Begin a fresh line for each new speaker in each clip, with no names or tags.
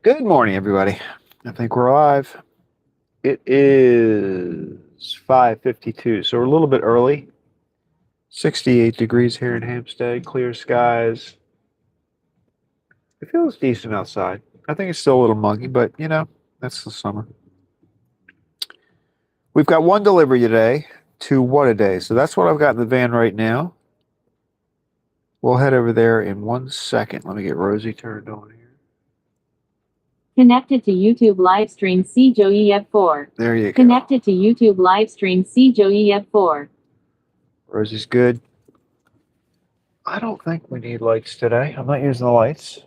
Good morning, everybody. I think we're live. It is 5:52, so we're a little bit early. 68 degrees here in Hampstead, clear skies. It feels decent outside. I think it's still a little muggy, but that's the summer. We've got one delivery today to WhatADay, so that's what I've got in the van right now. We'll head over there in 1 second. Let me get Rosie turned on here.
Connected to YouTube livestream CJOEF4.
There you go.
Connected to YouTube livestream CJOEF4.
Rosie's good. I don't think we need lights today. I'm not using the lights.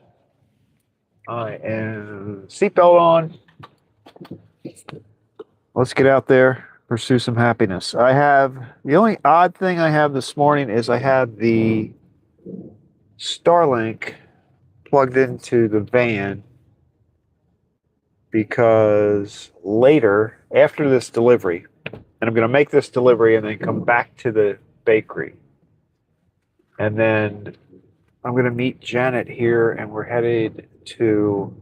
I am seatbelt on. Let's get out there, pursue some happiness. The only odd thing I have this morning is I have the Starlink plugged into the van because later, after this delivery, and I'm going to make this delivery and then come back to the bakery. And then I'm going to meet Janet here and we're headed to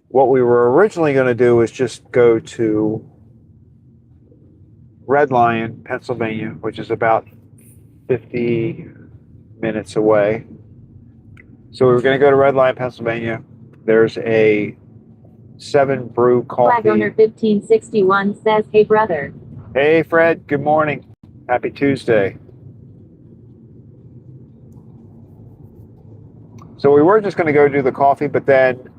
what we were originally going to do is just go to Red Lion, Pennsylvania, which is about 50 minutes away. So we were going to go to Red Lion, Pennsylvania. There's a 7 Brew coffee.
Flag owner 1561 says, "Hey brother."
Hey Fred, good morning. Happy Tuesday. So we were just going to go do the coffee, but then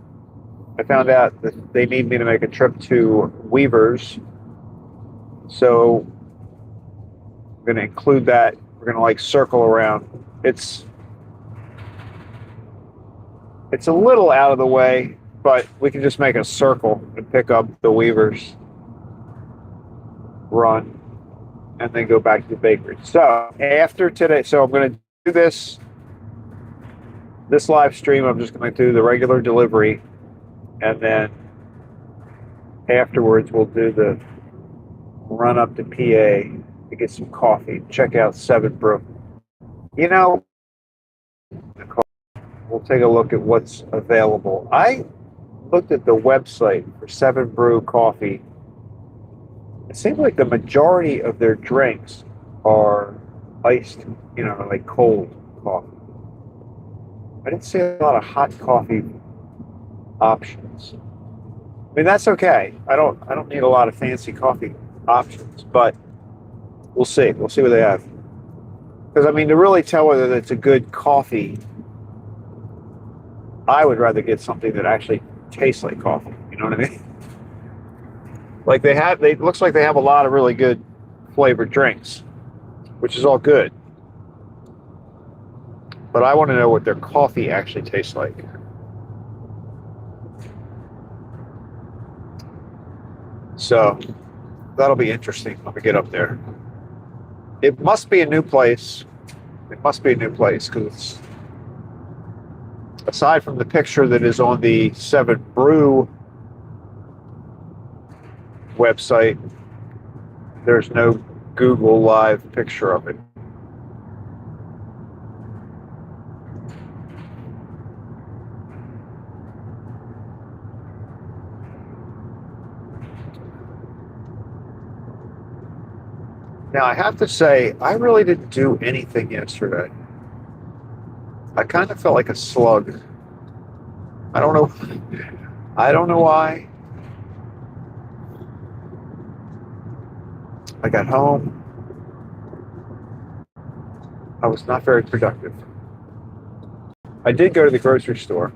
I found out that they need me to make a trip to Weaver's. So I'm going to include that. We're going to circle around. It's a little out of the way, but we can just make a circle and pick up the Weaver's run and then go back to the bakery. So after today, I'm going to do this live stream. I'm just going to do the regular delivery, and then afterwards we'll do the run up to PA to get some coffee. Check out 7 Brew. We'll take a look at what's available. I looked at the website for 7 Brew coffee. It seems like the majority of their drinks are iced, like cold coffee. I didn't see a lot of hot coffee options. I mean, that's okay. I don't need a lot of fancy coffee options, but we'll see. We'll see what they have. Because to really tell whether it's a good coffee, I would rather get something that actually tastes like coffee. You know what I mean? It looks like they have a lot of really good flavored drinks, which is all good. But I want to know what their coffee actually tastes like. So that'll be interesting when we get up there. It must be a new place. It must be a new place because aside from the picture that is on the 7 Brew website, there's no Google Live picture of it. Now, I have to say, I really didn't do anything yesterday. I kind of felt like a slug. I don't know. I don't know why. I got home. I was not very productive. I did go to the grocery store.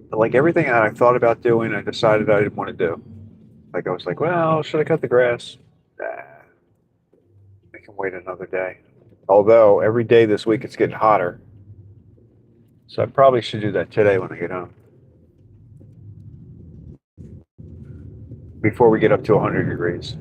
But like everything that I thought about doing, I decided I didn't want to do. I was like, well, should I cut the grass? Nah, I can wait another day. Although every day this week it's getting hotter. So I probably should do that today when I get home. Before we get up to 100 degrees.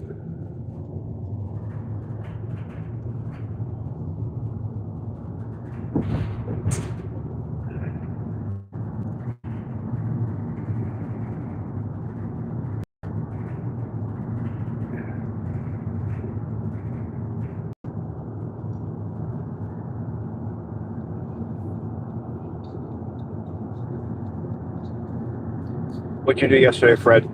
What'd you do yesterday, Fred?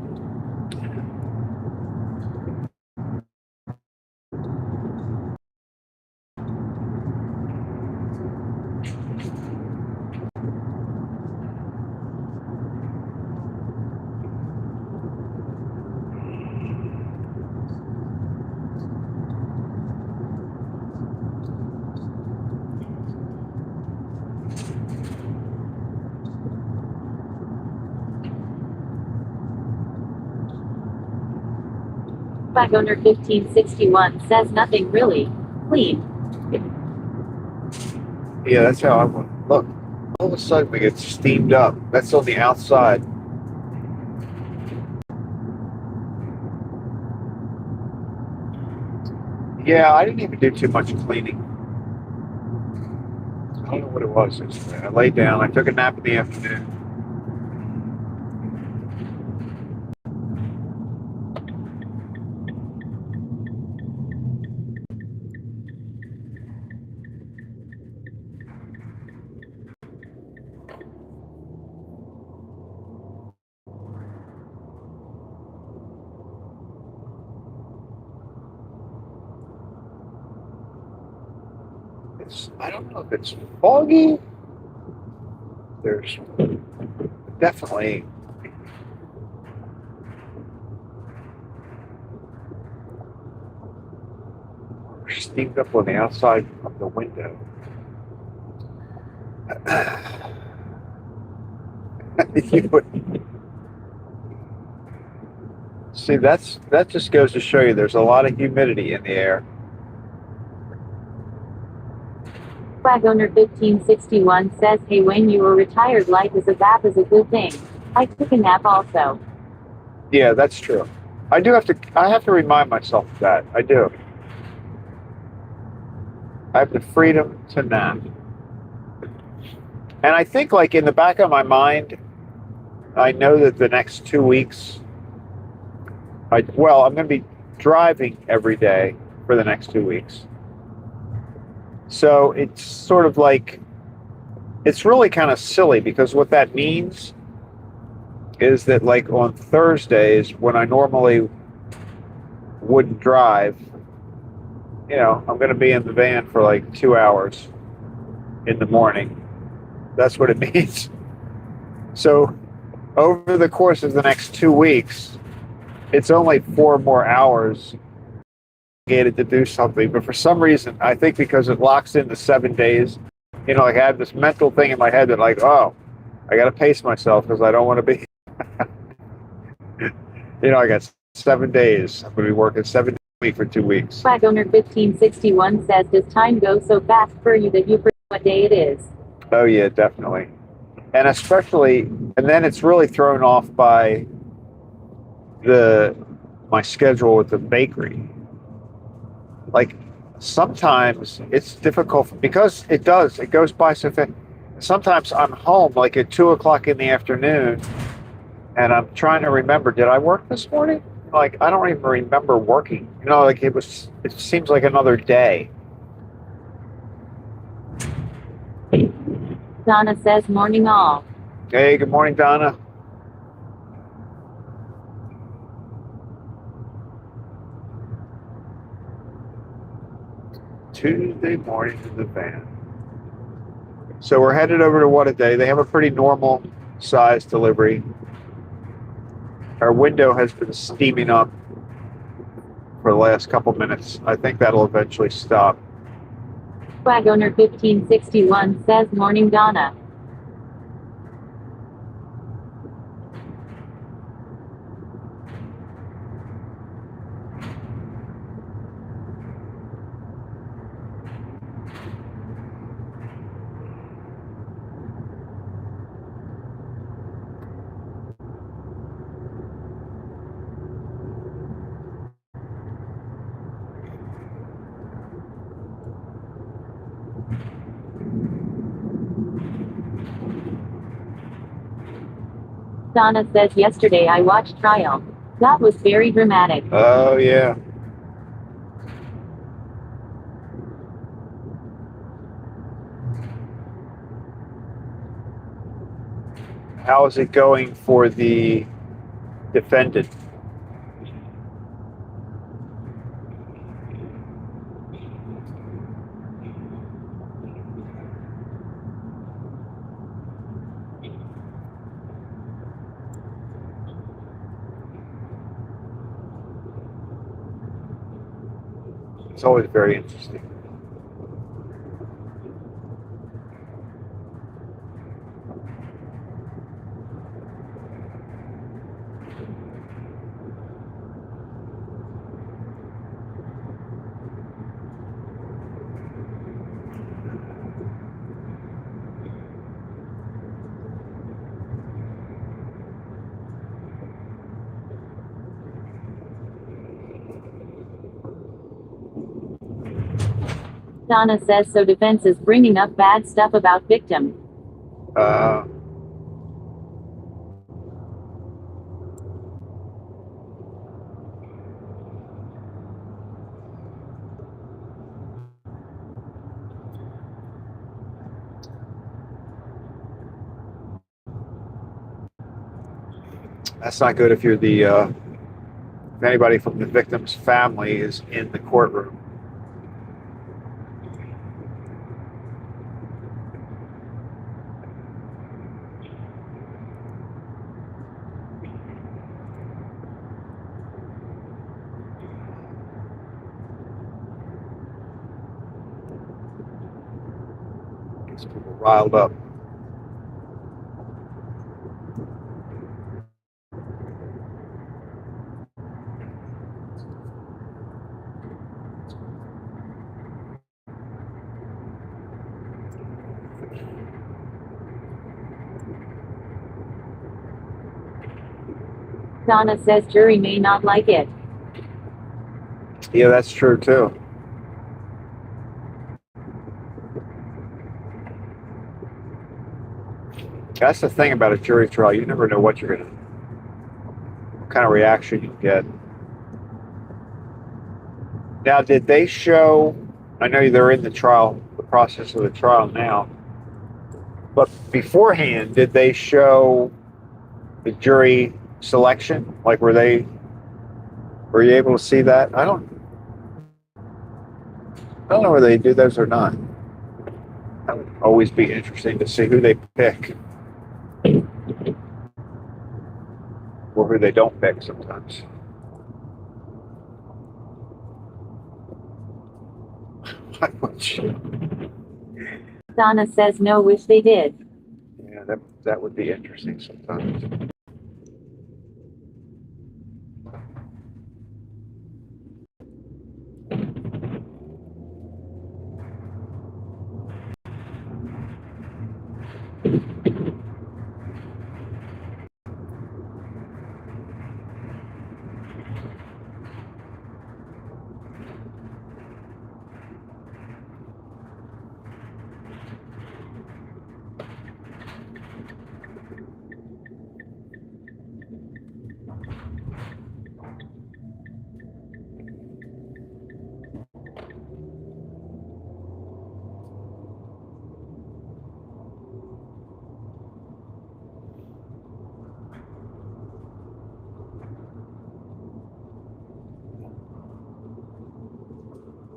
Flag owner 1561 says nothing really. Clean.
Yeah, that's how I went. Look, all of a sudden we get steamed up. That's on the outside. Yeah, I didn't even do too much cleaning. I don't know what it was. I laid down. I took a nap in the afternoon. I don't know if it's foggy. There's definitely steamed up on the outside of the window. You would- See, that just goes to show you there's a lot of humidity in the air.
Flag owner 1561 says, hey, when you were retired, life is a bath is a good thing. I took a nap also.
Yeah, that's true. I have to remind myself of that. I do. I have the freedom to nap. And I think like in the back of my mind, I know that the next 2 weeks, I'm going to be driving every day for the next 2 weeks. So it's sort of like, it's really kind of silly because what that means is that like on Thursdays when I normally wouldn't drive, I'm going to be in the van for like 2 hours in the morning. That's what it means. So over the course of the next 2 weeks, it's only 4 more hours to do something. But for some reason, I think because it locks in the 7 days, like I have this mental thing in my head that like, oh, I got to pace myself because I don't want to be, I got 7 days. I'm going to be working 7 days a week for 2 weeks.
Flag owner 1561 says, does time go so fast for you that you forget what day it is?
Oh yeah, definitely. And especially, and then it's really thrown off by my schedule with the bakery. Like sometimes it's difficult because it goes by so fast. Sometimes I'm home like at 2 o'clock in the afternoon and I'm trying to remember, did I work this morning? Like I don't even remember working. Like it seems like another day.
Donna says, morning all.
Hey, good morning, Donna. Tuesday morning in the van. So we're headed over to WhatADay. They have a pretty normal size delivery. Our window has been steaming up for the last couple minutes. I think that'll eventually stop.
Flag owner 1561 says, morning Donna. Donna says, yesterday I watched Trial. That was very dramatic.
Oh, yeah. How is it going for the defendant. It's always very interesting.
Donna says so defense is bringing up bad stuff about victim.
That's not good if you're the if anybody from the victim's family is in the courtroom. Gets people riled up.
Donna says jury may not like it.
Yeah, that's true too. That's the thing about a jury trial. You never know what kind of reaction you get. Now, did they show? I know they're in the process of the trial now. But beforehand, did they show the jury selection? Like, were you able to see that? I don't know whether they do those or not. That would always be interesting to see who they pick. Or who they don't pick sometimes.
Donna says no, wish they did.
Yeah, that would be interesting sometimes.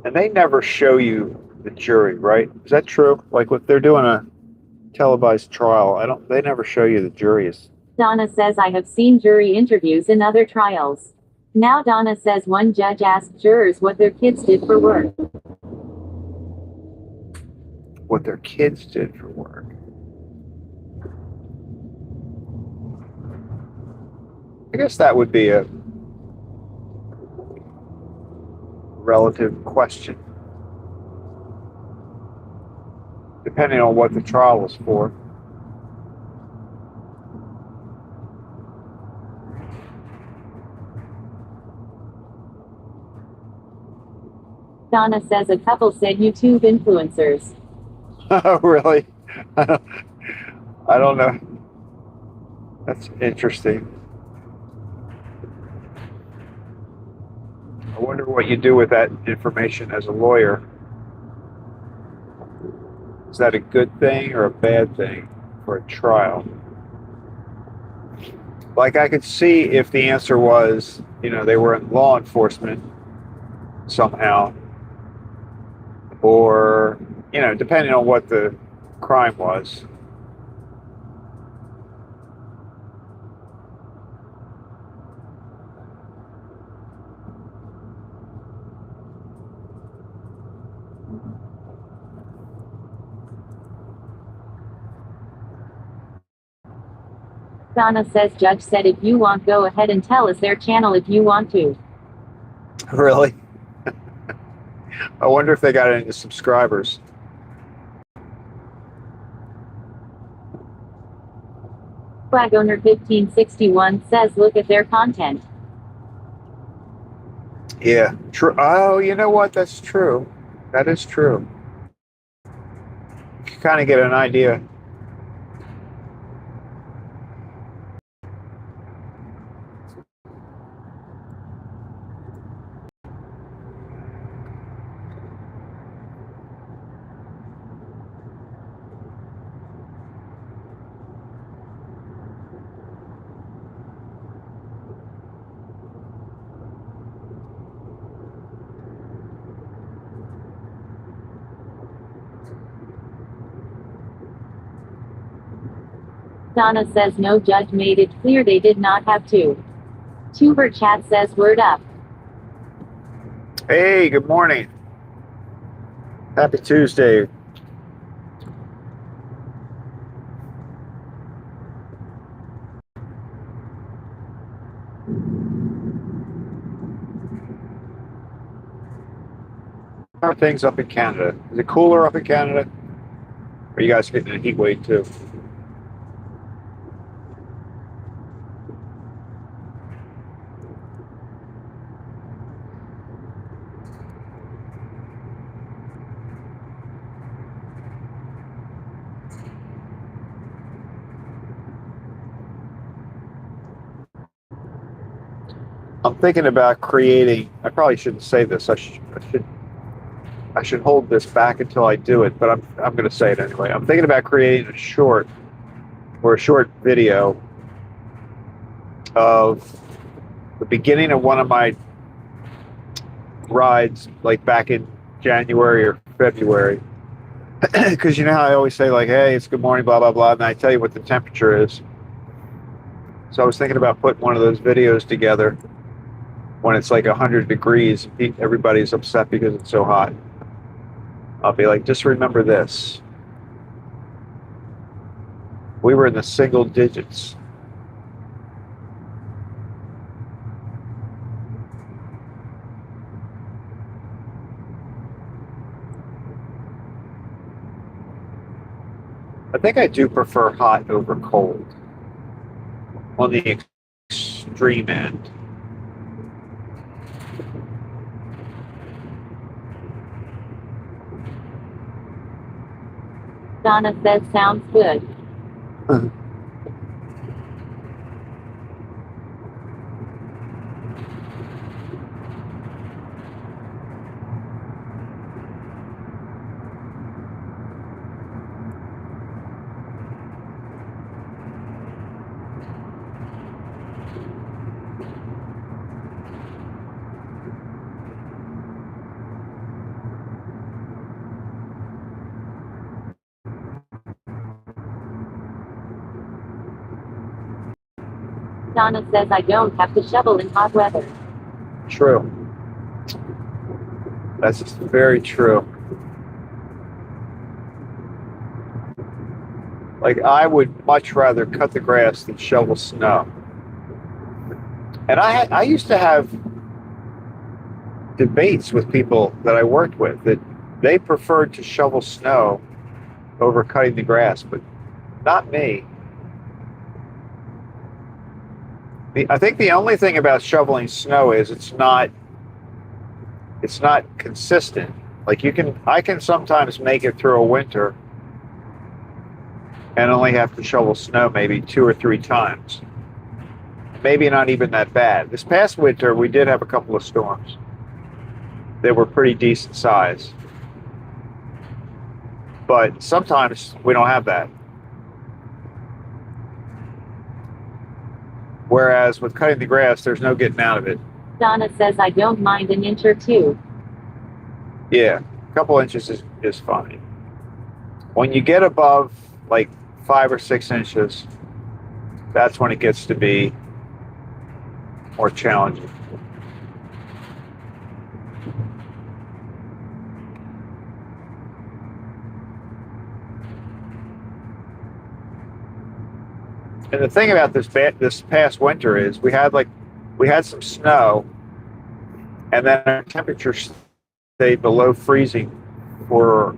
And they never show you the jury, right? Is that true? Like if they're doing a televised trial, they never show you the jury.
Donna says I have seen jury interviews in other trials. Now Donna says one judge asked jurors what their kids did for work.
What their kids did for work. I guess that would be a relative question, depending on what the trial was for.
Donna says a couple said YouTube influencers.
Oh, really? I don't know. That's interesting. I wonder what you do with that information as a lawyer. Is that a good thing or a bad thing for a trial? Like I could see if the answer was, they were in law enforcement somehow, or, depending on what the crime was.
Donna says Judge said if you want go ahead and tell us their channel if you want to.
Really? I wonder if they got any subscribers.
Flag owner 1561 says look at their content.
Yeah, true. Oh, you know what? That's true. That is true. You can kind of get an idea.
Donna says no judge made it clear they did not have to. Tuber chat says word up.
Hey, good morning. Happy Tuesday. How are things up in Canada? Is it cooler up in Canada? Or are you guys getting a heat wave too? I'm thinking about creating. I probably shouldn't say this. I should hold this back until I do it, but I'm going to say it anyway. I'm thinking about creating a short video of the beginning of one of my rides, like back in January or February. Because you know how I always say, like, hey, it's good morning, blah, blah, blah, and I tell you what the temperature is. So I was thinking about putting one of those videos together when it's like 100 degrees. Everybody's upset because it's so hot. I'll be like, just remember this. We were in the single digits. I think I do prefer hot over cold on the extreme end.
Donna says sounds good. Donna says I don't have to shovel in hot weather.
True. That's very true. Like, I would much rather cut the grass than shovel snow. And I used to have debates with people that I worked with that they preferred to shovel snow over cutting the grass, but not me. I think the only thing about shoveling snow is it's not consistent. Like I can sometimes make it through a winter and only have to shovel snow maybe 2 or 3 times. Maybe not even that bad. This past winter, we did have a couple of storms. They were pretty decent size. But sometimes we don't have that. Whereas with cutting the grass, there's no getting out of it.
Donna says I don't mind an inch or two.
Yeah, a couple inches is fine. When you get above like 5 or 6 inches, that's when it gets to be more challenging. And the thing about this past winter is we had some snow, and then our temperature stayed below freezing for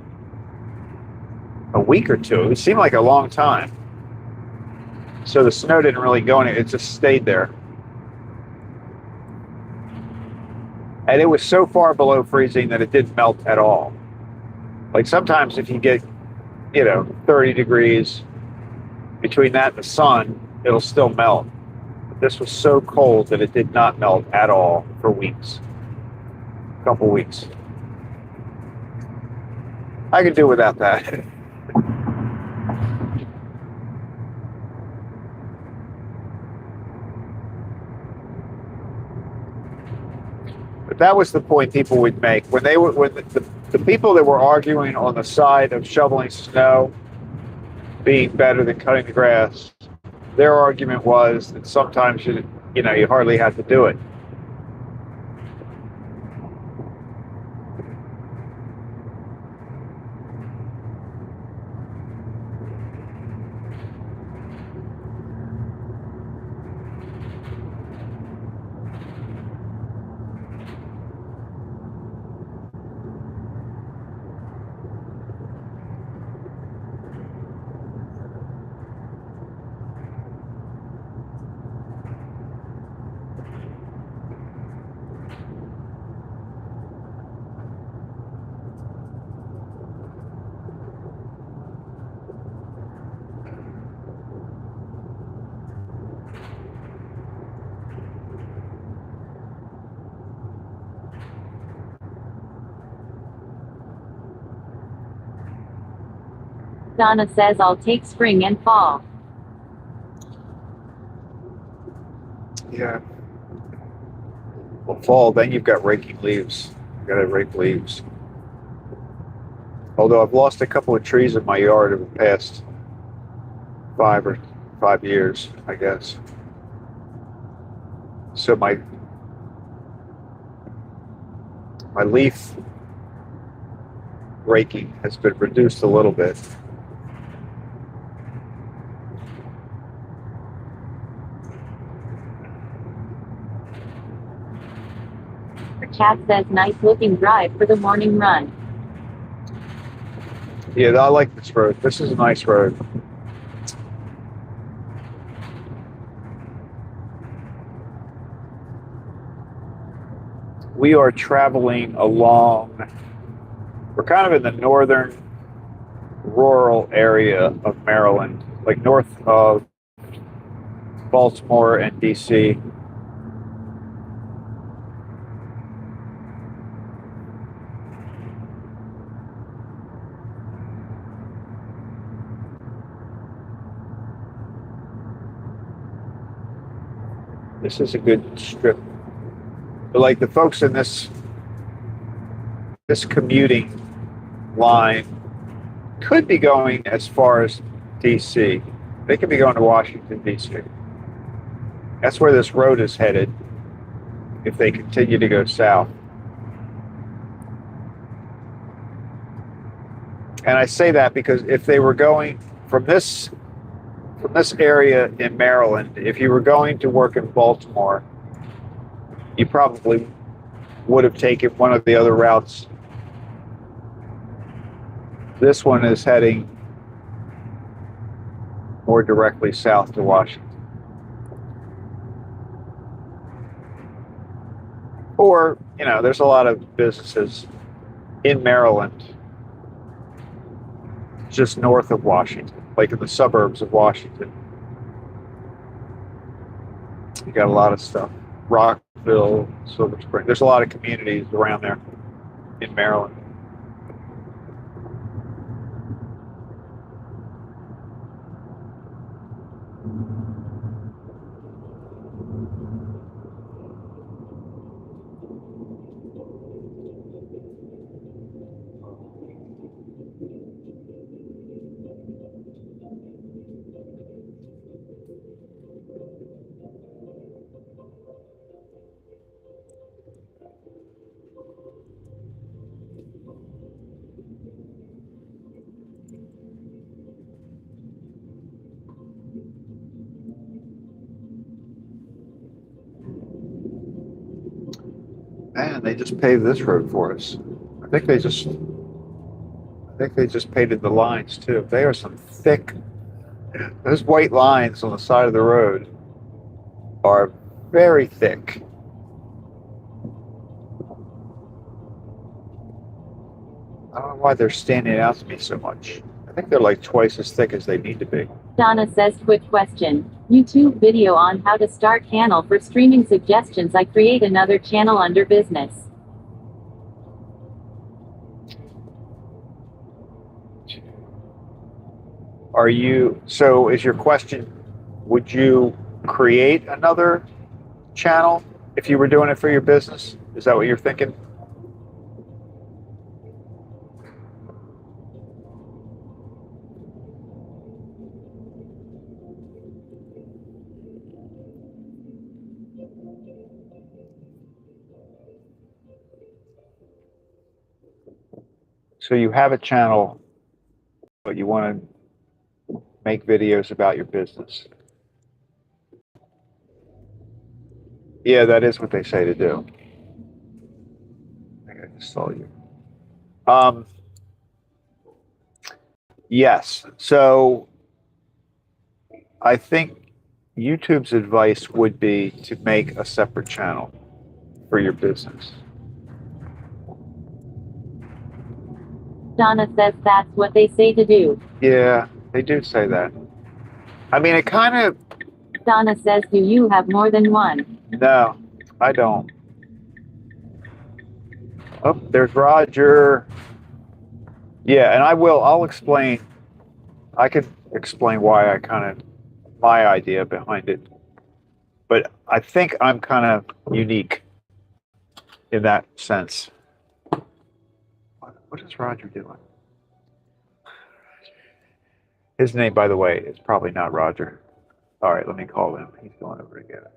a week or two. It seemed like a long time. So the snow didn't really go anywhere. It just stayed there. And it was so far below freezing that it didn't melt at all. Like sometimes if you get, 30 degrees between that and the sun, it'll still melt. But this was so cold that it did not melt at all for weeks. A couple weeks. I could do without that. But that was the point people would make when the people that were arguing on the side of shoveling snow being better than cutting the grass. Their argument was that sometimes you hardly have to do it.
Donna says I'll take spring and fall.
Yeah. Well, fall, then you've got raking leaves. You got to rake leaves. Although I've lost a couple of trees in my yard over the past 5 years, I guess. So my leaf raking has been reduced a little bit.
Cat says nice looking drive for the morning run.
Yeah, I like this road. This is a nice road. We are traveling along, we're kind of in the northern rural area of Maryland, like north of Baltimore and DC. This is a good strip. But like the folks in this commuting line could be going as far as DC. They could be going to Washington, DC. That's where this road is headed if they continue to go south. And I say that because if they were going from this area in Maryland, if you were going to work in Baltimore, you probably would have taken one of the other routes. This one is heading more directly south to Washington. Or, there's a lot of businesses in Maryland just north of Washington, like in the suburbs of Washington. You got a lot of stuff. Rockville, Silver Spring. There's a lot of communities around there in Maryland. and they just paved this road for us. I think they just painted the lines too. They are some thick. Those white lines on the side of the road are very thick. I don't know why they're standing out to me so much. I think they're like twice as thick as they need to be.
Donna says, quick question. YouTube video on how to start channel for streaming suggestions. I create another channel under business.
So is your question, would you create another channel if you were doing it for your business? Is that what you're thinking? So you have a channel, but you want to make videos about your business. Yeah, that is what they say to do. I think I just saw you. Yes. So I think YouTube's advice would be to make a separate channel for your business.
Donna says that's what they say to do.
Yeah, they do say that. I mean, it kind of.
Donna says, do you have more than one?
No, I don't. Oh, there's Roger. Yeah, and I'll explain. I could explain why my idea behind it. But I think I'm kind of unique in that sense. What is Roger doing? His name, by the way, is probably not Roger. All right, let me call him. He's going over to get it.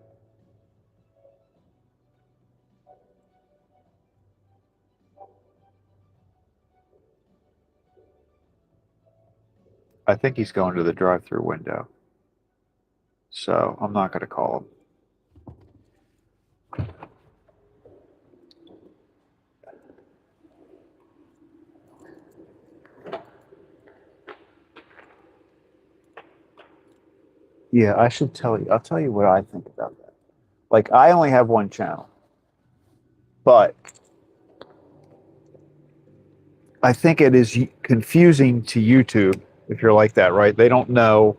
I think he's going to the drive-through window. So I'm not going to call him. Yeah, I should tell you. I'll tell you what I think about that. Like, I only have one channel, but I think it is confusing to YouTube if you're like that, right? They don't know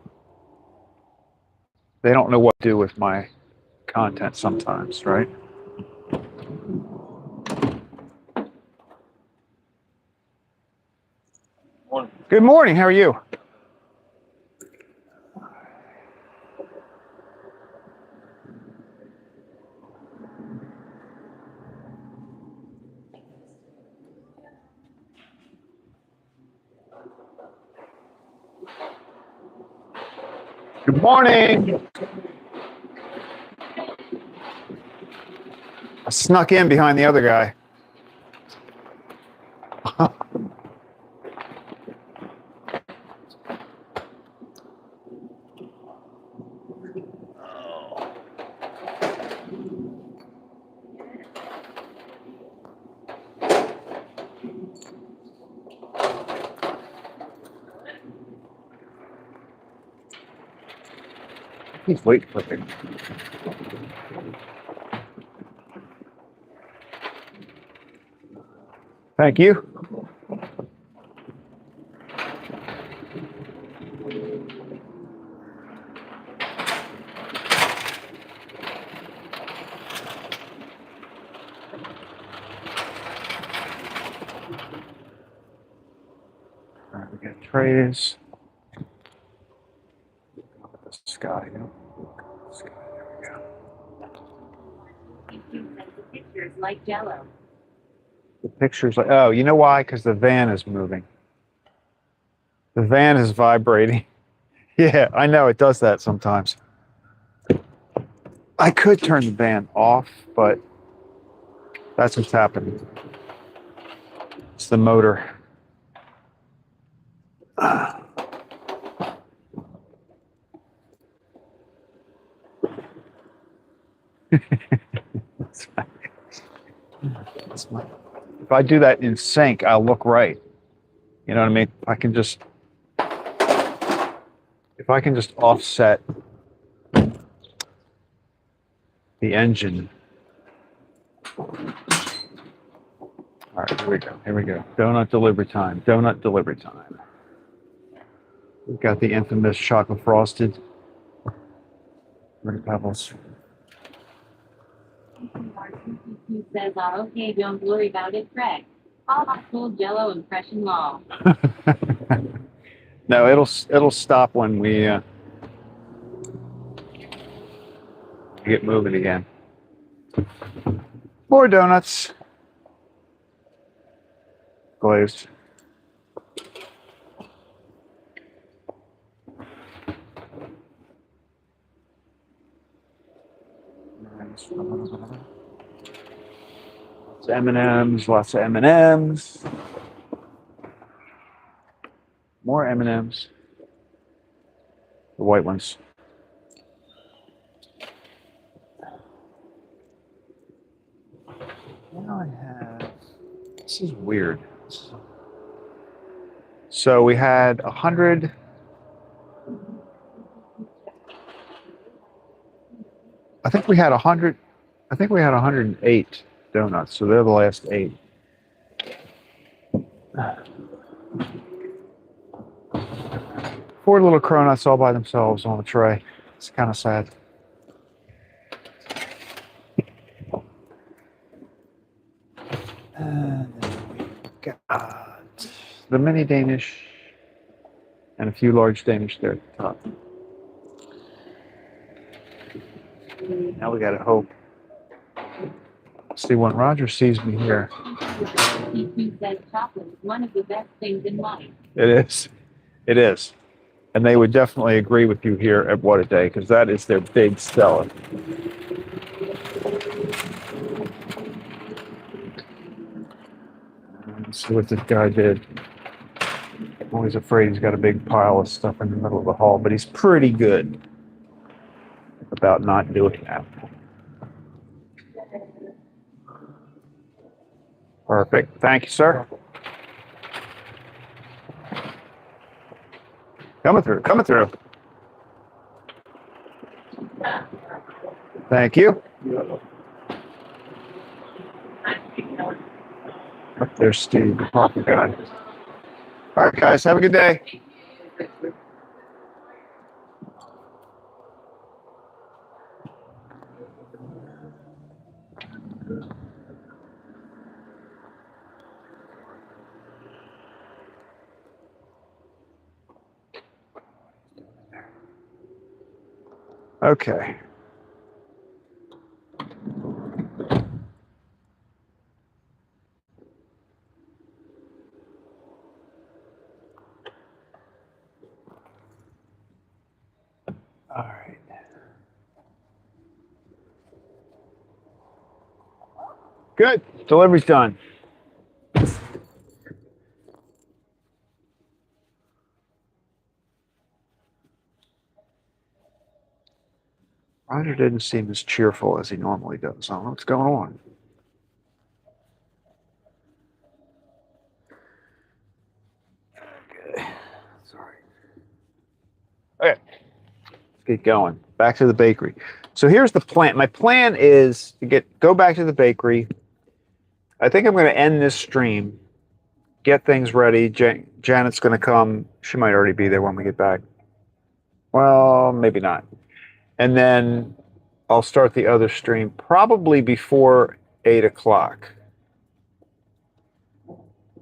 what to do with my content sometimes, right?
Morning.
Good morning. How are you? Good morning. I snuck in behind the other guy. He's waiting for me. Thank you. All right, we got trays. Sky. Sky. There we go.
The pictures like Jello.
The picture's like, oh, you know why? Because the van is moving. The van is vibrating. Yeah, I know it does that sometimes. I could turn the van off, but that's what's happening. It's the motor. That's right. if I do that in sync, I'll look right. You know what I mean? If I can just offset the engine. All right, here we go. Here we go. Donut delivery time. Donut delivery time. We've got the infamous chocolate frosted. Red pebbles.
He says, okay, don't worry about it, Craig. All my cool Jello impression law.
No, it'll stop when we get moving again. More donuts. Glazed. Lots of M&Ms, lots of M&Ms. More M&Ms. The white ones. Now I have, this is weird. So we had 100. I think we had 100. I think we had 108 donuts. So they're the last 8. Four little cronuts all by themselves on the tray. It's kind of sad. And then we got the mini Danish and a few large Danish there at the top. Now we gotta hope. See, when Roger sees me here.
He says chocolate is one of the best things in life.
It is. It is. And they would definitely agree with you here at WhatADay, because that is their big seller. Let's see what this guy did. I'm always afraid he's got a big pile of stuff in the middle of the hall, but he's pretty good about not doing that. Perfect. Thank you, sir. Coming through, coming through. Thank you. There's Steve, the coffee guy. All right, guys, have a good day. Okay. All right. Good. Delivery's done. Roger didn't seem as cheerful as he normally does. I don't know what's going on. Okay. Sorry. Okay. Let's get going. Back to the bakery. So here's the plan. My plan is to go back to the bakery. I think I'm going to end this stream, get things ready. Janet's going to come. She might already be there when we get back. Well, maybe not. And then I'll start the other stream probably before 8 o'clock.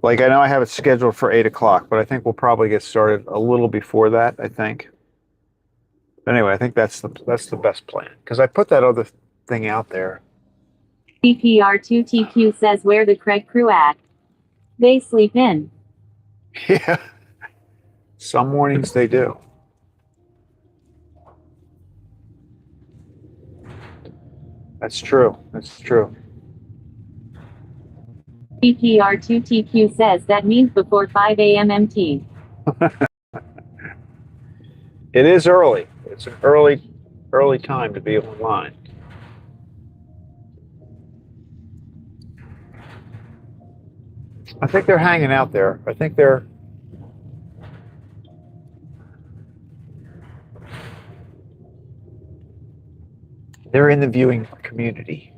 Like, I know I have it scheduled for 8 o'clock, but I think we'll probably get started a little before that, I think. But anyway, I think that's the best plan, because I put that other thing out there.
CPR2TQ says, where the Craig crew at? They sleep in.
Yeah. Some mornings they do. That's true. That's true.
CPR2TQ says that means before 5 a.m. MT.
It is early. It's an early time to be online. I think they're hanging out there. I think they're in the viewing community.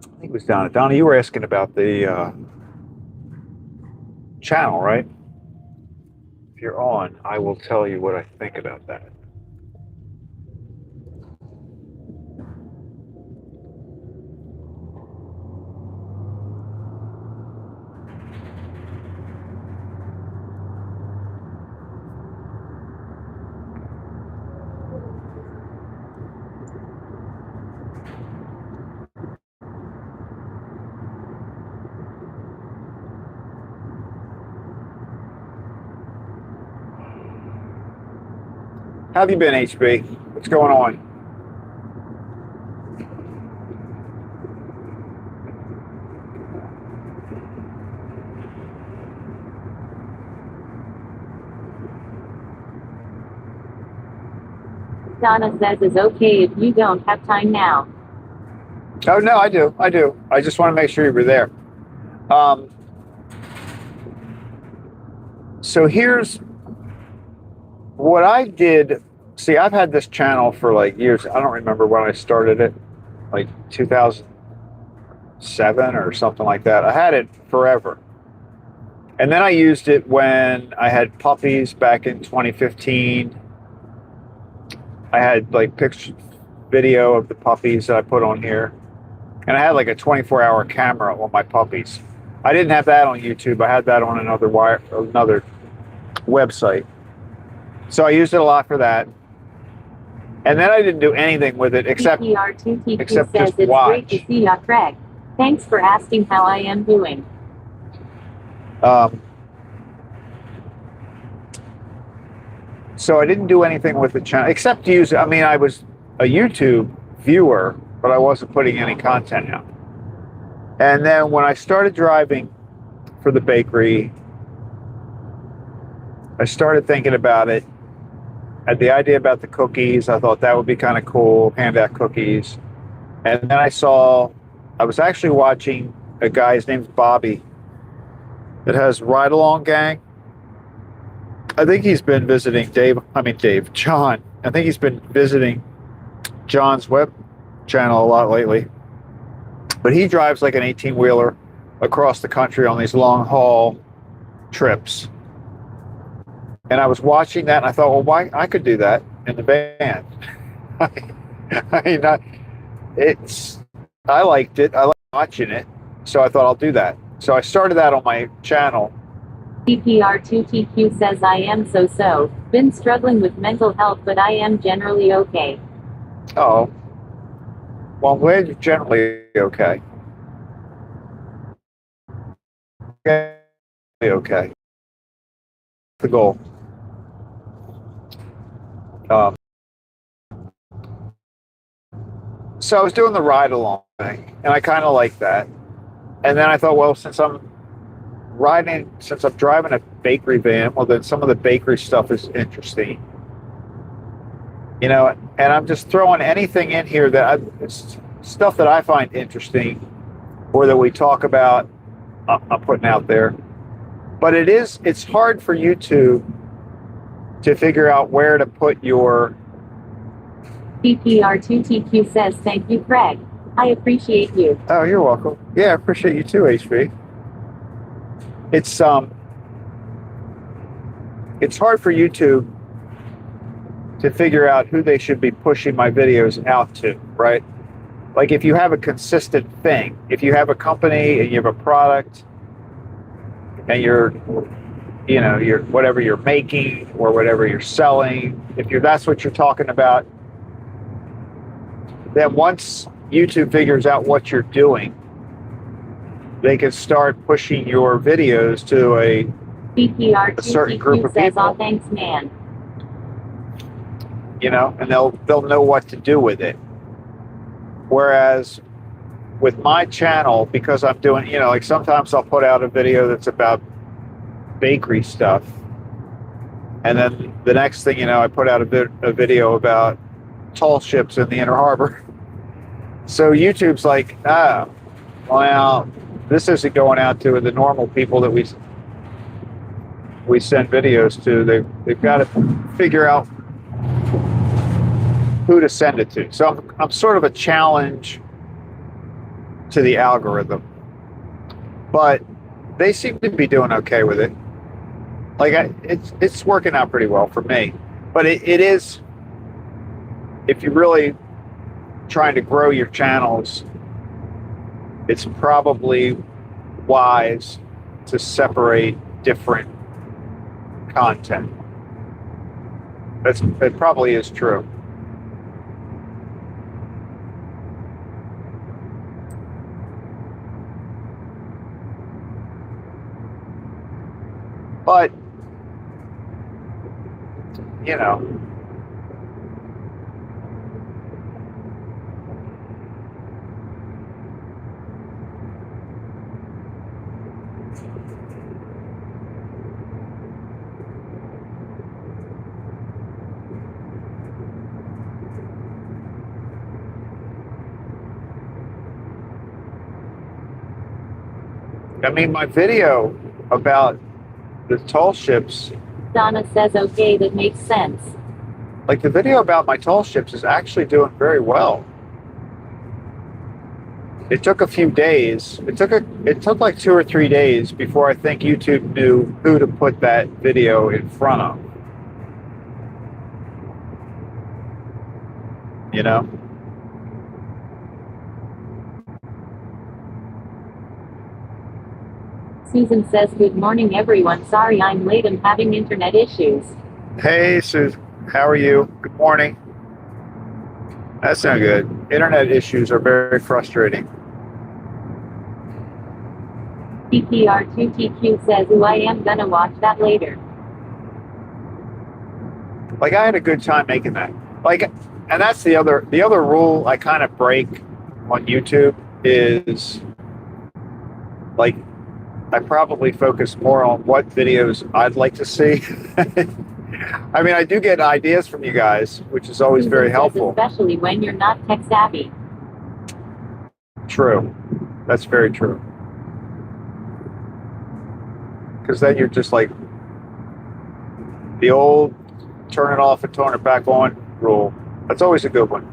I think it was Donna. Donna, you were asking about the channel, right? If you're on, I will tell you what I think about that. How have you been, HB? What's going on?
Donna says is okay if you don't have time now.
Oh, no, I do. I just want to make sure you were there. So here's what I did. See, I've had this channel for like years. I don't remember when I started it, like 2007 or something like that. I had it forever. And then I used it when I had puppies back in 2015. I had like video of the puppies that I put on here. And I had like a 24-hour camera on my puppies. I didn't have that on YouTube. I had that on another website. So I used it a lot for that. And then I didn't do anything with it except
PPR2TQ
except
says
just
it's
watch.
great to see ya, Craig. Thanks for asking how I am doing.
So I didn't do anything with the channel except to use it. I mean, I was a YouTube viewer, but I wasn't putting any content out. And then when I started driving for the bakery, I started thinking about it. I had the idea about the cookies. I thought that would be kind of cool, hand out cookies. And then I was actually watching a guy, his name's Bobby, that has Ride Along Gang. I think he's been visiting John. I think he's been visiting John's web channel a lot lately. But he drives like an 18-wheeler across the country on these long haul trips. And I was watching that and I thought, well, why I could do that in the van. I liked it. I like watching it. So I thought I'll do that. So I started that on my channel.
PPR2TQ says I am so. Been struggling with mental health, but I am generally okay.
Oh. Well, I'm glad you're generally okay. Okay. The goal. So I was doing the ride along thing, and I kind of like that. And then I thought, well, since I'm driving a bakery van, well, then some of the bakery stuff is interesting. You know, and I'm just throwing anything in here stuff that I find interesting or that we talk about, I'm putting out there. But it's hard for YouTube to figure out where to put your...
PPR2TQ says thank you, Craig. I appreciate you.
Oh, you're welcome. Yeah, I appreciate you too, HB. It's hard for YouTube to figure out who they should be pushing my videos out to, right? Like if you have a consistent thing, if you have a company and you have a product and you're whatever you're making or whatever you're selling, that's what you're talking about, then once YouTube figures out what you're doing, they can start pushing your videos to a certain group of people.
Oh, thanks, man.
You know, and they'll know what to do with it. Whereas with my channel, because I'm doing, like sometimes I'll put out a video that's about bakery stuff, And then the next thing you know, I put out a video about tall ships in the Inner Harbor. So YouTube's like, well, this isn't going out to the normal people that we send videos to. They've got to figure out who to send it to. So I'm sort of a challenge to the algorithm, but they seem to be doing okay with it. Like it's working out pretty well for me. But it is, if you're really trying to grow your channels, it's probably wise to separate different content. It probably is true. But, you know, I mean, my video about the tall ships,
Donna says okay, that makes sense.
like the video about my tall ships is actually doing very well. It took a few days. It took like 2 or 3 days before I think YouTube knew who to put that video in front of. You know?
Susan says good morning everyone, sorry I'm late, I'm having internet issues.
Hey, Susan, how are you? Good morning. That's not good. Internet issues are very frustrating.
PPR2TQ says ooh, I am gonna watch that later.
Like I had a good time making that. Like, and that's the other rule I kind of break on YouTube is like I probably focus more on what videos I'd like to see. I mean, I do get ideas from you guys, which is always
Susan
very
says
helpful.
especially when you're not tech savvy.
True. That's very true. Because then you're just like the old turn it off and turn it back on rule. That's always a good one.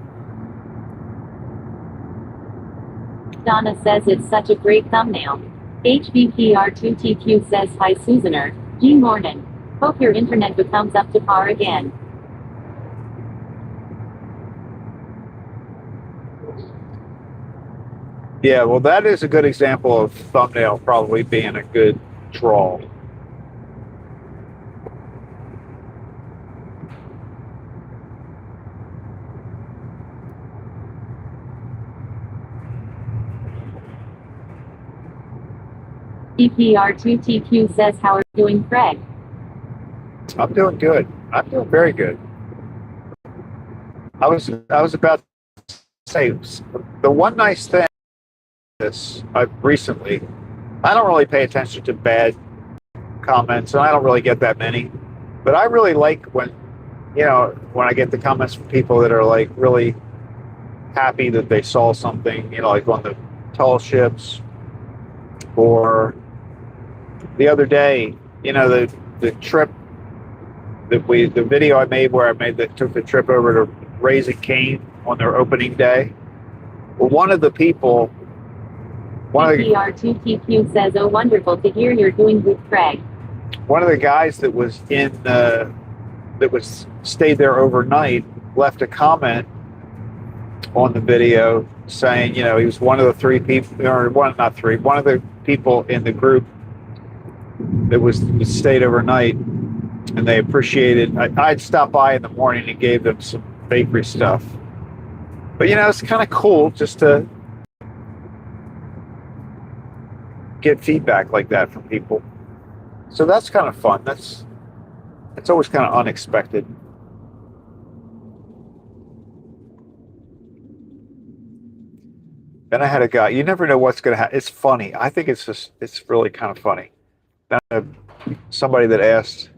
Donna says it's such a great thumbnail. HBPR2TQ says hi Susaner. G morning. Hope your internet becomes up to par again.
Yeah, well, that is a good example of thumbnail probably being a good draw.
PPR2TQ says how are you doing, Craig?
I'm doing good. I'm doing very good. I was about to say the one nice thing this I've recently, I don't really pay attention to bad comments, and I don't really get that many. But I really like when I get the comments from people that are like really happy that they saw something, like on the tall ships, or the other day, the trip the video I made where took the trip over to Raising Cane on their opening day. Well, one of the
PPR2TQ says oh wonderful to hear you're doing good, Craig.
One of the guys that was stayed there overnight left a comment on the video saying, he was one of the three people, or one of the people in the group that stayed overnight, and they appreciated. I'd stop by in the morning and gave them some bakery stuff. But it's kind of cool just to get feedback like that from people. So that's kind of fun. It's always kind of unexpected. Then I had a guy. You never know what's going to happen. It's funny. I think it's really kind of funny. Somebody that asked,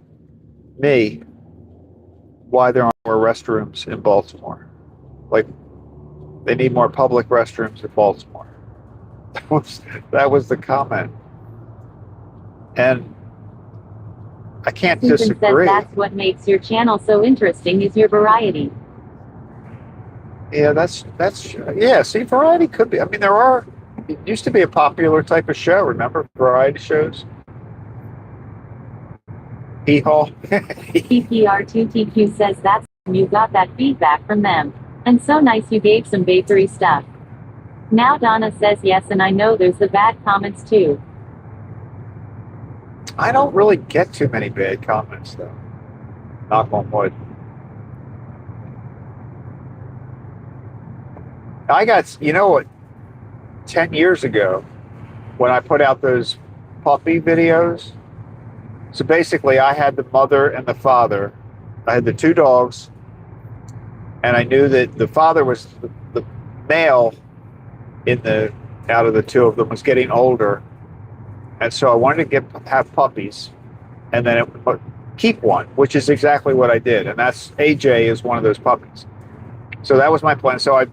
me why there aren't more restrooms in Baltimore. Like, they need more public restrooms in Baltimore. That was the comment. And I can't
Susan says
disagree.
that's what makes your channel so interesting is your variety.
Yeah, that's yeah. See, variety could be. I mean, there are. It used to be a popular type of show. Remember variety shows? Hee haw.
PPR2TQ says that's you got that feedback from them. And so nice you gave some bakery stuff. Now Donna says yes, and I know there's the bad comments too.
I don't really get too many bad comments though. Knock on wood. I got, you know what, 10 years ago when I put out those puppy videos. So basically, I had the mother and the father. I had the two dogs, and I knew that the father was the male in the out of the two of them was getting older, and so I wanted to have puppies, and then keep one, which is exactly what I did, and that's AJ is one of those puppies. So that was my plan. So I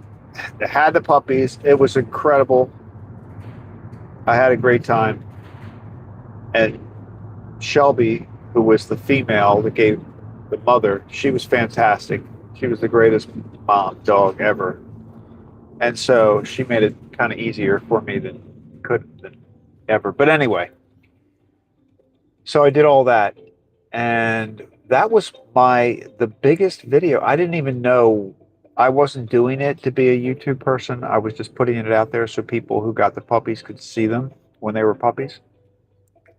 had the puppies. It was incredible. I had a great time, and Shelby, who was the female that gave the mother, she was fantastic. She was the greatest mom dog ever. And so she made it kind of easier for me than ever. But anyway, so I did all that. And that was the biggest video. I didn't even know I wasn't doing it to be a YouTube person. I was just putting it out there so people who got the puppies could see them when they were puppies.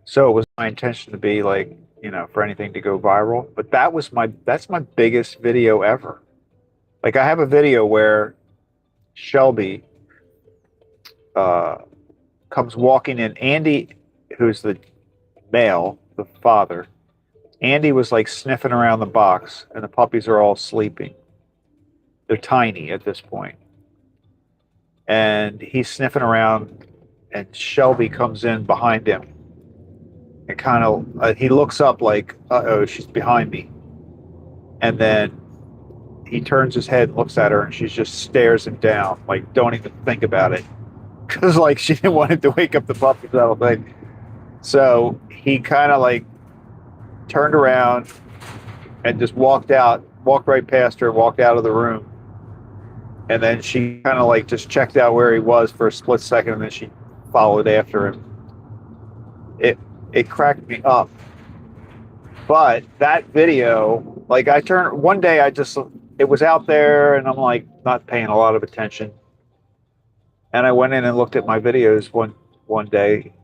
So it was my intention to be like, for anything to go viral. But that's my biggest video ever. Like I have a video where Shelby comes walking in. Andy, who's the male, the father, Andy was like sniffing around the box, and the puppies are all sleeping. They're tiny at this point. And he's sniffing around, and Shelby comes in behind him. And kind of, he looks up like, uh-oh, she's behind me. And then he turns his head and looks at her, and she just stares him down, like, don't even think about it. Because, like, she didn't want him to wake up the puppies, I don't think. So he kind of, like, turned around and just walked right past her, walked out of the room. And then she kind of, like, just checked out where he was for a split second, and then she followed after him. It cracked me up. But that video, like, one day it was out there, and I'm, like, not paying a lot of attention. And I went in and looked at my videos one day.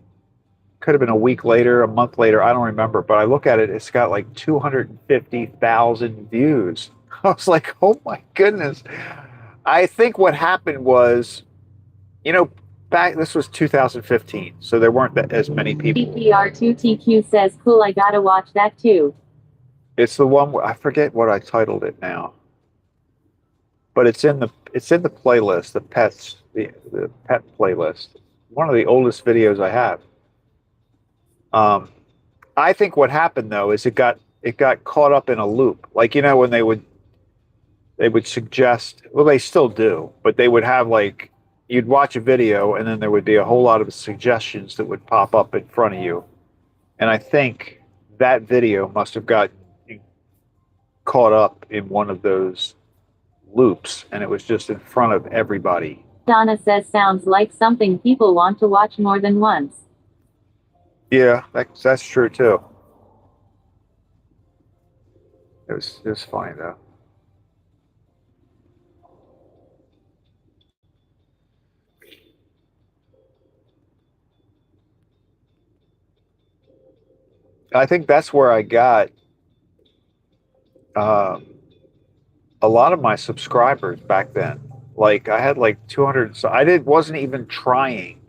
Could have been a week later, a month later, I don't remember. But I look at it, it's got like 250,000 views. I was like, oh my goodness. I think what happened was, this was 2015, so there weren't as many people.
PPR2TQ says, cool, I gotta watch that too.
It's the one where I forget what I titled it now. But it's in the playlist, the pet playlist. One of the oldest videos I have. I think what happened though is it got caught up in a loop. Like, when they would suggest, well, they still do, but they would have, like, you'd watch a video and then there would be a whole lot of suggestions that would pop up in front of you. And I think that video must have got caught up in one of those loops, and it was just in front of everybody.
Donna says sounds like something people want to watch more than once.
Yeah, that's true too. It was funny though. I think that's where I got a lot of my subscribers back then. Like I had like 200. So wasn't even trying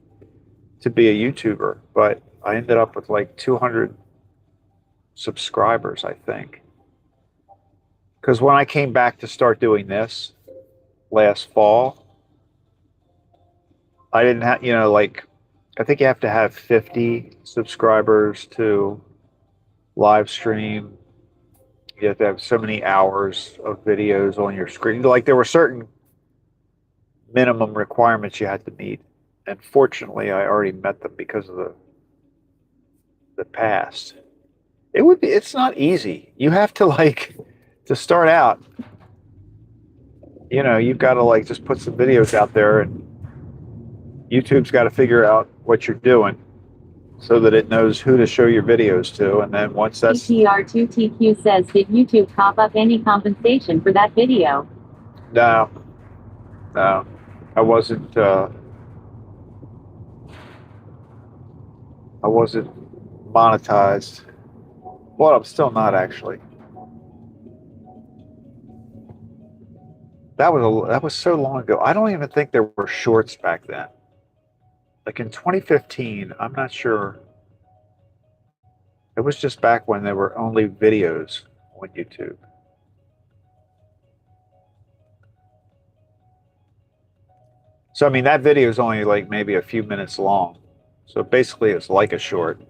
to be a YouTuber, but I ended up with like 200 subscribers, I think. Because when I came back to start doing this last fall, I didn't have, I think you have to have 50 subscribers to live stream You have to have so many hours of videos on your screen. Like there were certain minimum requirements you had to meet. And fortunately, I already met them because of the past. It's not easy. You have to like, to start out, you've got to like just put some videos out there and YouTube's got to figure out what you're doing so that it knows who to show your videos to. And then once that's
PTR2TQ says, did YouTube cop up any compensation for that video?
no, no, I wasn't monetized. Well, I'm still not actually. That was so long ago. I don't even think there were shorts back then. Like in 2015, I'm not sure. It was just back when there were only videos on YouTube. So I mean, that video is only like maybe a few minutes long. So basically, it's like a short.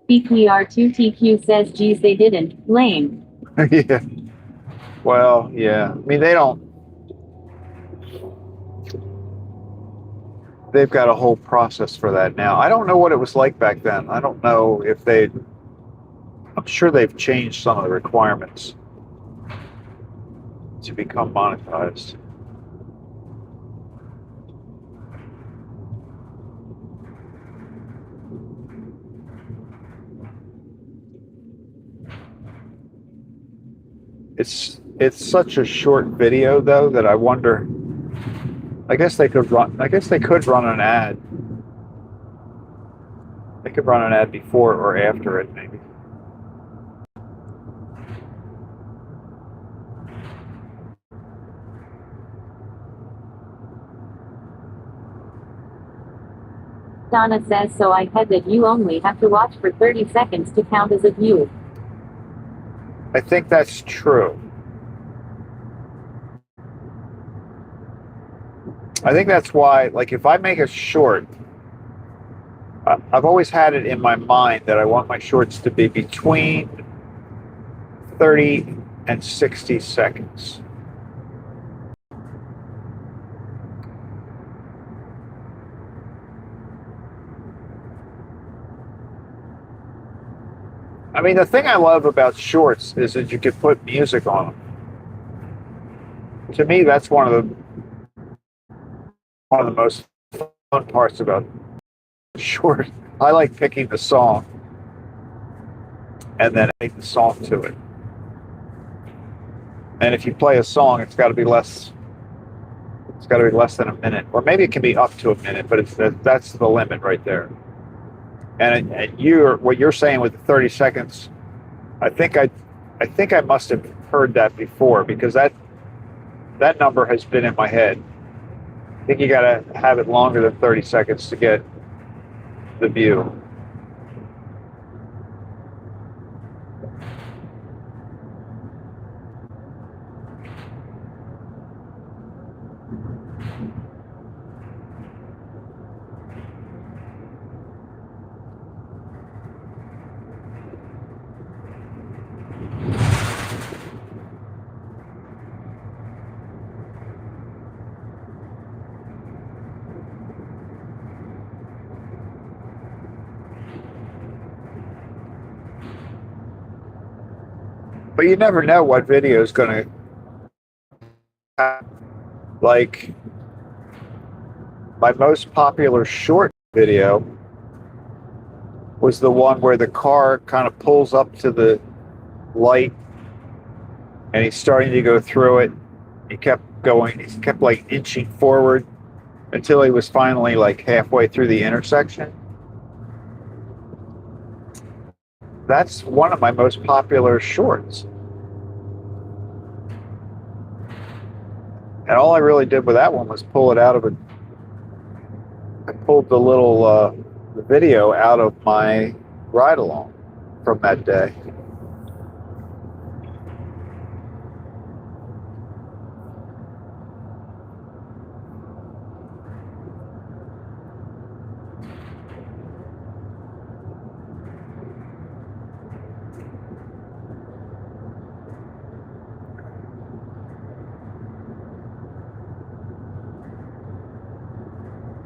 PTR2TQ says, geez, they didn't. Lame.
Yeah. Well, yeah. I mean, they've got a whole process for that now. I don't know what it was like back then. I don't know if I'm sure they've changed some of the requirements to become monetized. It's such a short video though that I wonder. I guess they could run an ad. They could run an ad before or after it, maybe.
Donna says, so I heard that you only have to watch for 30 seconds to count as a view.
I think that's true. I think that's why, like, if I make a short, I've always had it in my mind that I want my shorts to be between 30 and 60 seconds. I mean, the thing I love about shorts is that you can put music on them. To me, that's one of the most fun parts about short. I like picking the song and then adding the song to it. And if you play a song, it's got to be less. It's got to be less than a minute, or maybe it can be up to a minute, but that's the limit right there. And what you're saying with the 30 seconds, I think I must have heard that before because that number has been in my head. I think you got to have it longer than 30 seconds to get the view. But you never know what video is going to. Like, my most popular short video was the one where the car kind of pulls up to the light and he's starting to go through it. He kept going. He kept like inching forward until he was finally like halfway through the intersection. That's one of my most popular shorts. And all I really did with that one was pull it out of I pulled the little the video out of my ride along. from that day.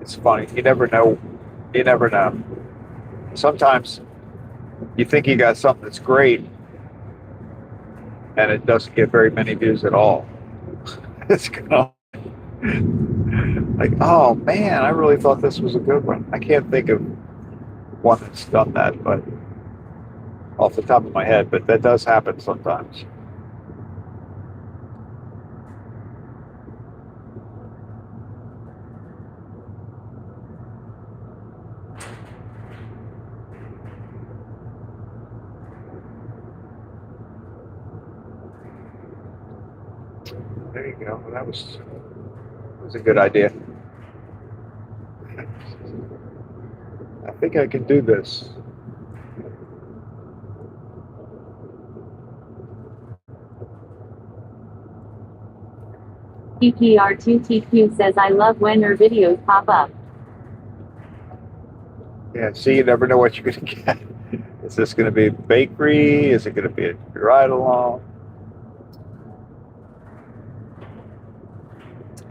It's funny. You never know. You never know. Sometimes you think you got something that's great, and it doesn't get very many views at all. It's kind of like, oh man, I really thought this was a good one. I can't think of one that's done that, but off the top of my head, but that does happen sometimes. There you go. That was a good idea. I think I can do this.
PPR2TQ says I love when her videos pop up.
Yeah, see, you never know what you're going to get. Is this going to be a bakery? Is it going to be a ride-along?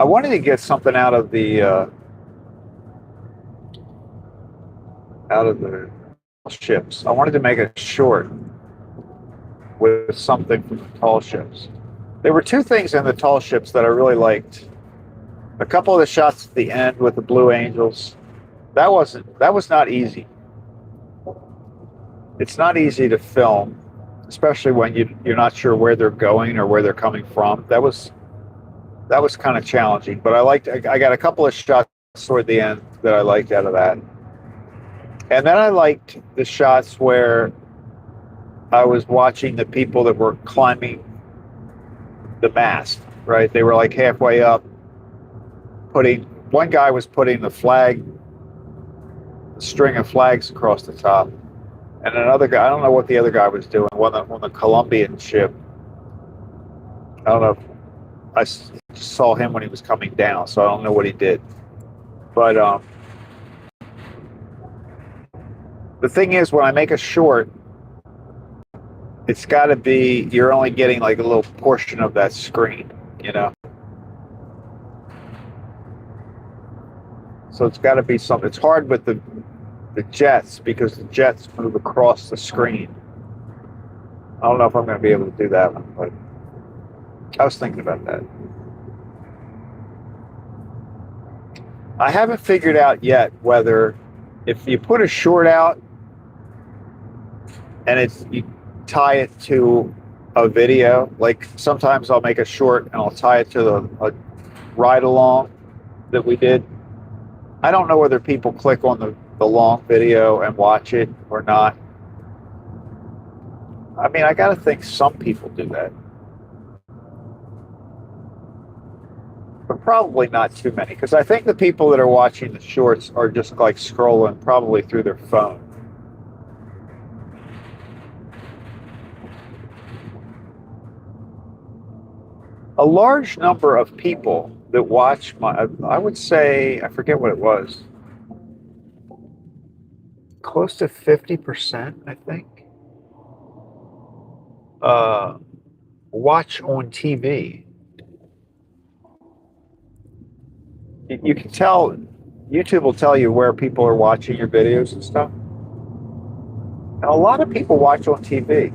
I wanted to get something out of the tall ships. I wanted to make a short with something from the tall ships. There were two things in the tall ships that I really liked. A couple of the shots at the end with the Blue Angels. That was not easy. It's not easy to film, especially when you're not sure where they're going or where they're coming from. That was kind of challenging, but I got a couple of shots toward the end that I liked out of that. And then I liked the shots where I was watching the people that were climbing the mast, right? They were like halfway up, one guy was putting the string of flags across the top. And another guy, I don't know what the other guy was doing, on the Colombian ship. I don't know if I saw him when he was coming down, so I don't know what he did. But the thing is, when I make a short, it's got to be, you're only getting like a little portion of that screen, you know? So it's got to be something. It's hard with the jets because the jets move across the screen. I don't know if I'm going to be able to do that one, but I was thinking about that. I haven't figured out yet whether if you put a short out and you tie it to a video, like sometimes I'll make a short and I'll tie it to a ride along that we did. I don't know whether people click on the long video and watch it or not. I mean, I got to think some people do that. But probably not too many, because I think the people that are watching the shorts are just like scrolling probably through their phone. A large number of people that watch I would say, I forget what it was, close to 50%, I think, watch on TV. You can tell, YouTube will tell you where people are watching your videos and stuff. And a lot of people watch on TV.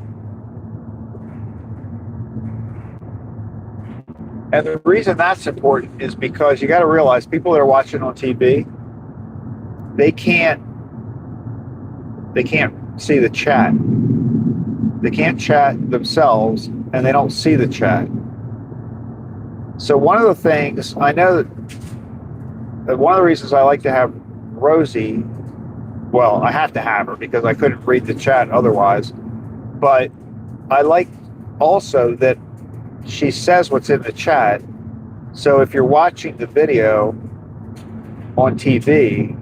And the reason that's important is because you got to realize people that are watching on TV, they can't see the chat. They can't chat themselves, and they don't see the chat. So one of the things, I know that one of the reasons I like to have Rosie, well, I have to have her because I couldn't read the chat otherwise, but I like also that she says what's in the chat. So if you're watching the video on TV,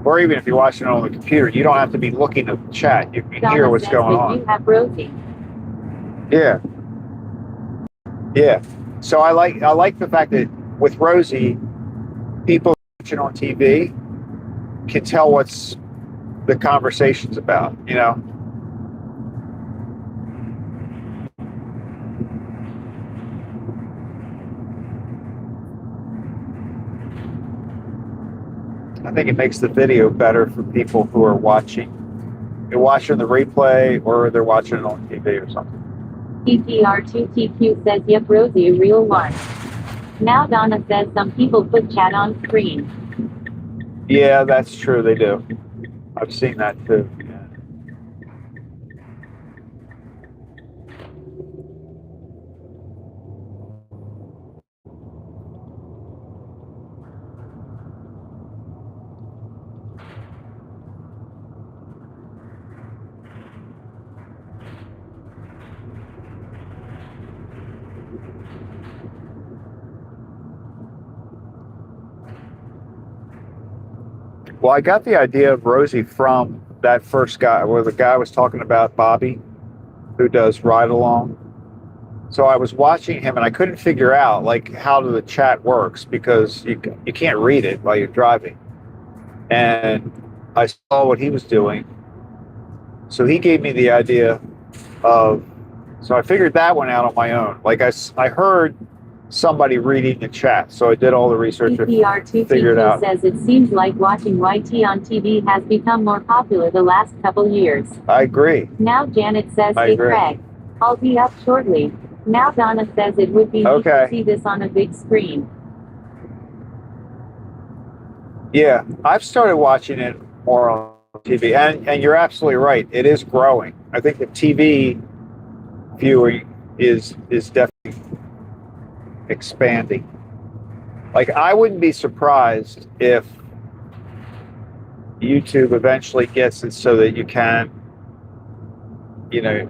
or even if you're watching it on the computer, you don't have to be looking at the chat. You can hear
Donna
what's
says
going
that
on.
you have Rosie.
Yeah, yeah. So I like the fact that with Rosie, people watching on TV can tell what's the conversation's about. You know. I think it makes the video better for people who are watching. They're watching the replay or they're watching it on TV or something.
PPR2TQ says, yep, Rosie, a real one. Now Donna says some people put chat on screen.
Yeah, that's true. They do. I've seen that too. Well, I got the idea of Rosie from that first guy where the guy was talking about Bobby, who does ride along. So I was watching him and I couldn't figure out like how the chat works because you can't read it while you're driving. And I saw what he was doing. So he gave me the idea of, so I figured that one out on my own. Like I heard somebody reading the chat, so I did all the research and figured it
PPR2TQ
out.
says it seems like watching YT on TV has become more popular the last couple years.
I agree.
Now Janet says,
I
hey
agree.
Craig, I'll be up shortly. Now Donna says it would be neat to see this on a big screen.
Yeah, I've started watching it more on TV, and you're absolutely right. It is growing. I think the TV viewing is definitely expanding. Like I wouldn't be surprised if YouTube eventually gets it so that you can,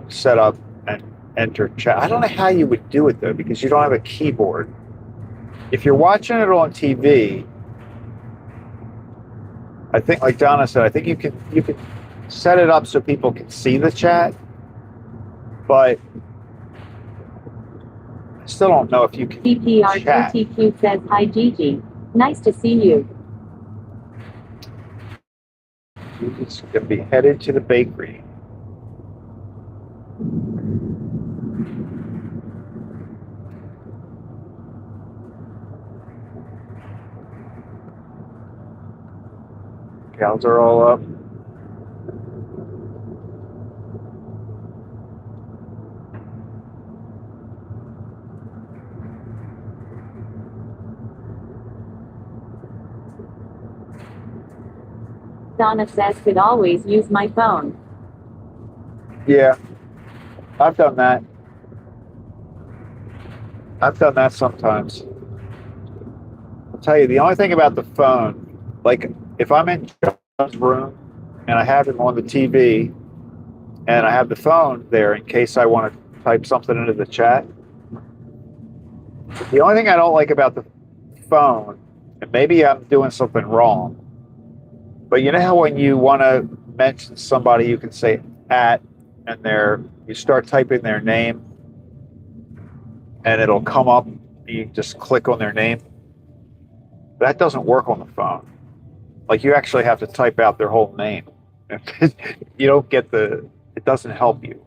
set up and enter chat. I don't know how you would do it though, because you don't have a keyboard. If you're watching it on TV, I think, like Donna said, I think you can set it up so people can see the chat, but I still don't know if you can chat.
PPR2TQ says, hi Gigi. Nice to see you.
It's going to be headed to the bakery. Cows are all up.
Donna says could always use my phone.
Yeah, I've done that. I've done that sometimes. I'll tell you, the only thing about the phone, like if I'm in John's room and I have him on the TV and I have the phone there in case I want to type something into the chat, the only thing I don't like about the phone, and maybe I'm doing something wrong, but you know how when you want to mention somebody, you can say at, and you start typing their name, and it'll come up. You just click on their name. That doesn't work on the phone. Like you actually have to type out their whole name. You don't get it doesn't help you.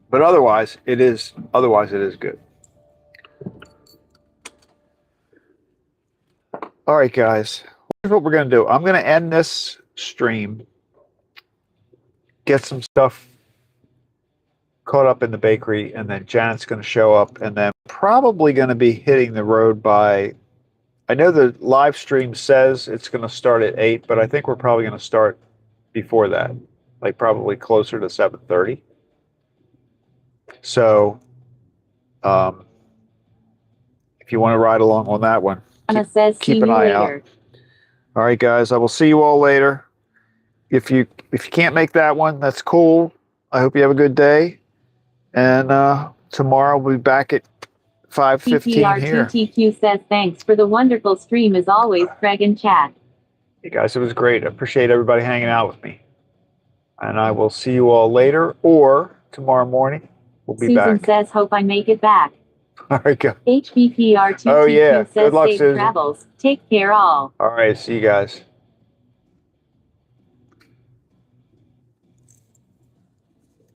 But otherwise it is good. All right, guys. Here's what we're going to do. I'm going to end this stream, get some stuff caught up in the bakery, and then Janet's going to show up, and then probably going to be hitting the road by, I know the live stream says it's going to start at 8, but I think we're probably going to start before that, like probably closer to 7:30. So if you want to ride along on that one, keep an eye out. All right, guys, I will see you all later. If you can't make that one, that's cool. I hope you have a good day. And tomorrow we'll be back at 5:15 here.
PPR2TQ says thanks for the wonderful stream as always, Craig and chat.
Hey guys, it was great. I appreciate everybody hanging out with me. And I will see you all later or tomorrow morning. We'll be
Susan
back.
says hope I make it back.
All right, go.
HBPR2TQ
Oh, yeah.
says
Good luck,
safe
Susan.
travels. Take care all.
All right, see you guys.